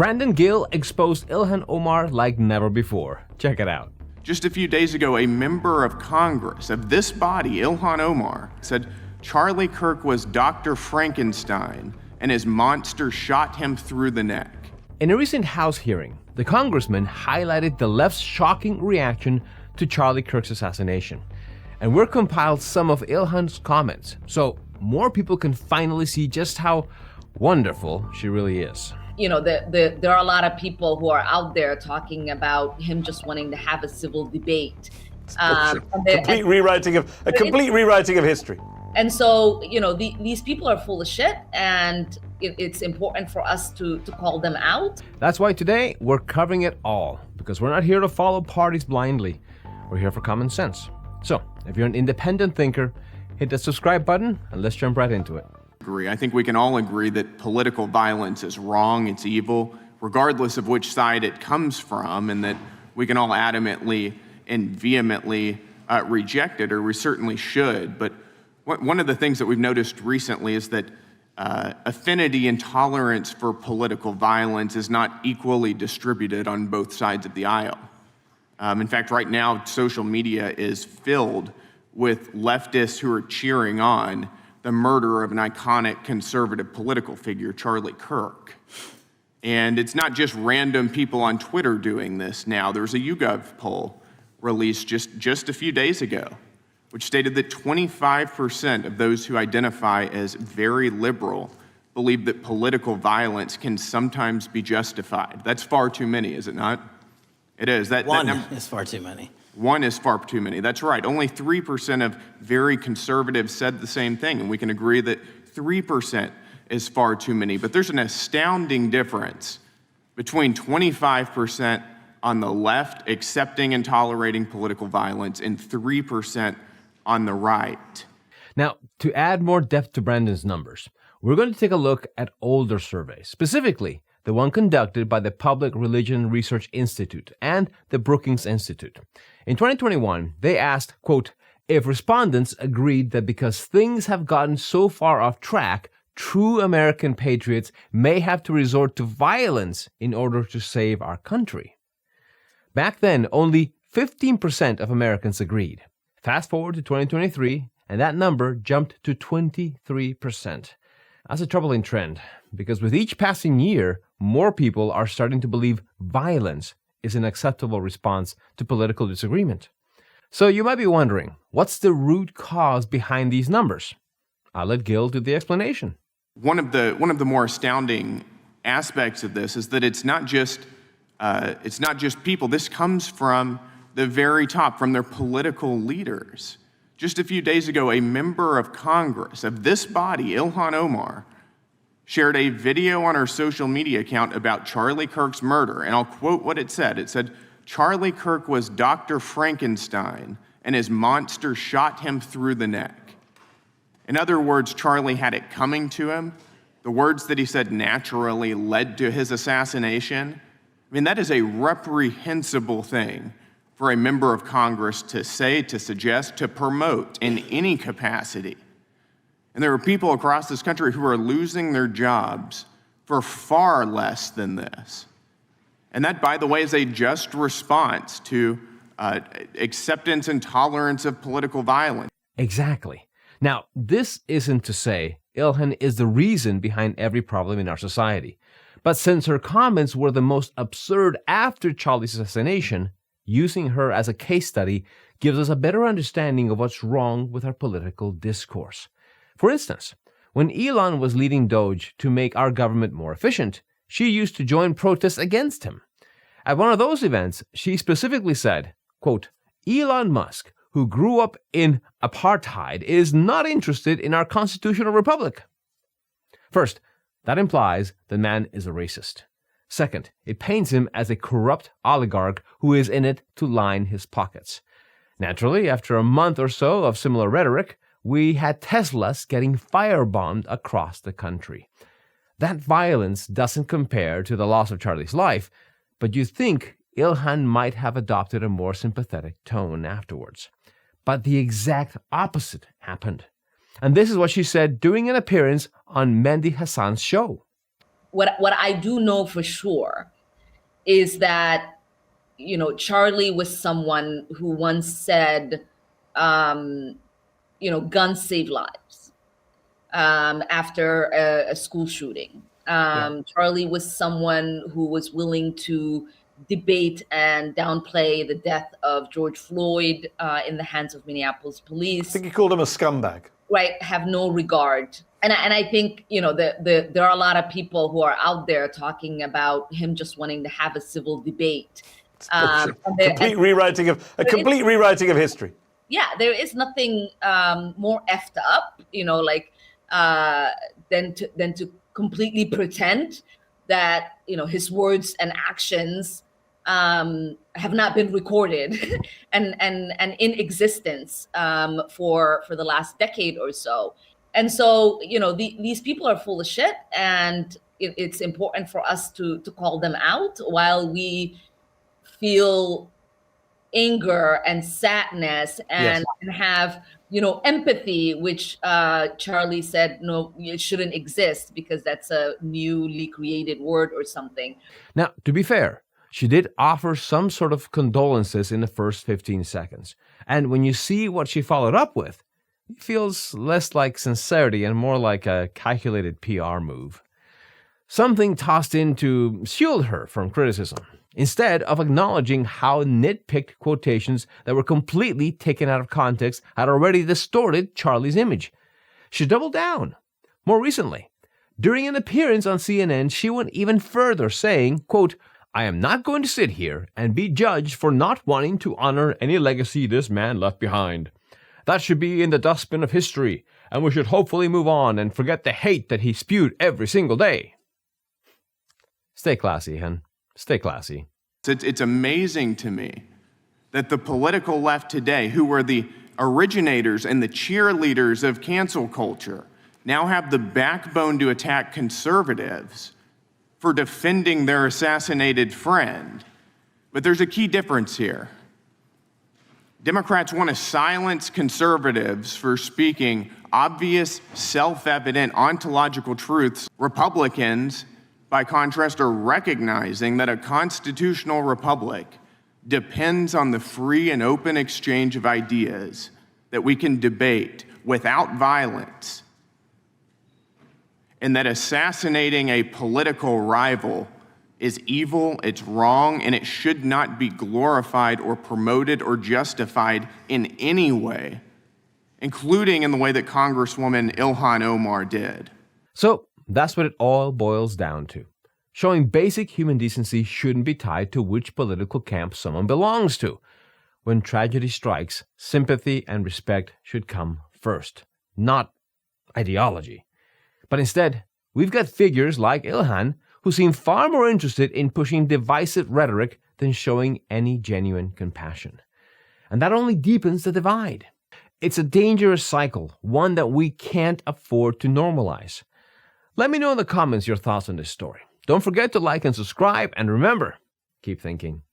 Brandon Gill exposed Ilhan Omar like never before. Check it out. Just a few days ago, a member of Congress of this body, Ilhan Omar, said Charlie Kirk was Dr. Frankenstein and his monster shot him through the neck. In a recent House hearing, the congressman highlighted the left's shocking reaction to Charlie Kirk's assassination. And we've compiled some of Ilhan's comments so more people can finally see just how wonderful she really is. You know, there are a lot of people who are out there talking about him just wanting to have a civil debate. Complete rewriting of history. And so, you know, these people are full of shit, and it's important for us to call them out. That's why today we're covering it all, because we're not here to follow parties blindly. We're here for common sense. So, if you're an independent thinker, hit the subscribe button and let's jump right into it. I think we can all agree that political violence is wrong, it's evil, regardless of which side it comes from, and that we can all adamantly and vehemently reject it, or we certainly should. But one of the things that we've noticed recently is that affinity and tolerance for political violence is not equally distributed on both sides of the aisle. In fact, right now, social media is filled with leftists who are cheering on the murder of an iconic conservative political figure, Charlie Kirk. And it's not just random people on Twitter doing this now. There's a YouGov poll released just a few days ago, which stated that 25% of those who identify as very liberal believe that political violence can sometimes be justified. That's far too many, is it not? It is. One is far too many. One is far too many. That's right. Only 3% of very conservatives said the same thing, and we can agree that 3% is far too many. But there's an astounding difference between 25% on the left accepting and tolerating political violence and 3% on the right. Now, to add more depth to Brandon's numbers, we're going to take a look at older surveys, specifically the one conducted by the Public Religion Research Institute and the Brookings Institute. In 2021, they asked, quote, if respondents agreed that because things have gotten so far off track, true American patriots may have to resort to violence in order to save our country. Back then, only 15% of Americans agreed. Fast forward to 2023, and that number jumped to 23%. That's a troubling trend, because with each passing year, more people are starting to believe violence is an acceptable response to political disagreement. So you might be wondering, what's the root cause behind these numbers? I'll let Gill do the explanation. One of the more astounding aspects of this is that it's not just people. This comes from the very top, from their political leaders. Just a few days ago, a member of Congress of this body, Ilhan Omar, shared a video on her social media account about Charlie Kirk's murder, and I'll quote what it said. It said, Charlie Kirk was Dr. Frankenstein, and his monster shot him through the neck. In other words, Charlie had it coming to him. The words that he said naturally led to his assassination. I mean, that is a reprehensible thing for a member of Congress to say, to suggest, to promote in any capacity. And there are people across this country who are losing their jobs for far less than this. And that, by the way, is a just response to acceptance and tolerance of political violence. Exactly. Now, this isn't to say Ilhan is the reason behind every problem in our society. But since her comments were the most absurd after Charlie's assassination, using her as a case study gives us a better understanding of what's wrong with our political discourse. For instance, when Elon was leading Doge to make our government more efficient, she used to join protests against him. At one of those events, she specifically said, quote, Elon Musk, who grew up in apartheid, is not interested in our constitutional republic. First, that implies the man is a racist. Second, it paints him as a corrupt oligarch who is in it to line his pockets. Naturally, after a month or so of similar rhetoric, we had Teslas getting firebombed across the country. That violence doesn't compare to the loss of Charlie's life, but you'd think Ilhan might have adopted a more sympathetic tone afterwards. But the exact opposite happened. And this is what she said during an appearance on Mehdi Hasan's show. what I do know for sure is that, Charlie was someone who once said, guns save lives, after a school shooting. Charlie was someone who was willing to debate and downplay the death of George Floyd in the hands of Minneapolis police. I think he called him a scumbag. Right, have no regard. And I think, there are a lot of people who are out there talking about him just wanting to have a civil debate. Complete rewriting of history. Yeah, there is nothing more effed up, than to completely pretend that, his words and actions have not been recorded and in existence for the last decade or so. And so, these people are full of shit, and it's important for us to call them out while we feel anger and sadness and have, empathy, which Charlie said, no, it shouldn't exist because that's a newly created word or something. Now, to be fair, she did offer some sort of condolences in the first 15 seconds. And when you see what she followed up with, it feels less like sincerity and more like a calculated PR move. Something tossed in to shield her from criticism, instead of acknowledging how nitpicked quotations that were completely taken out of context had already distorted Charlie's image. She doubled down. More recently, during an appearance on CNN, she went even further, saying, quote, "I am not going to sit here and be judged for not wanting to honor any legacy this man left behind. That should be in the dustbin of history, and we should hopefully move on and forget the hate that he spewed every single day." Stay classy, hen. Stay classy. It's amazing to me that the political left today, who were the originators and the cheerleaders of cancel culture, now have the backbone to attack conservatives for defending their assassinated friend. But there's a key difference here. Democrats want to silence conservatives for speaking obvious, self-evident ontological truths. Republicans, by contrast, are recognizing that a constitutional republic depends on the free and open exchange of ideas that we can debate without violence, and that assassinating a political rival is evil, it's wrong, and it should not be glorified or promoted or justified in any way, including in the way that Congresswoman Ilhan Omar did. So that's what it all boils down to. Showing basic human decency shouldn't be tied to which political camp someone belongs to. When tragedy strikes, sympathy and respect should come first, not ideology. But instead, we've got figures like Ilhan who seem far more interested in pushing divisive rhetoric than showing any genuine compassion. And that only deepens the divide. It's a dangerous cycle, one that we can't afford to normalize. Let me know in the comments your thoughts on this story. Don't forget to like and subscribe, and remember, keep thinking.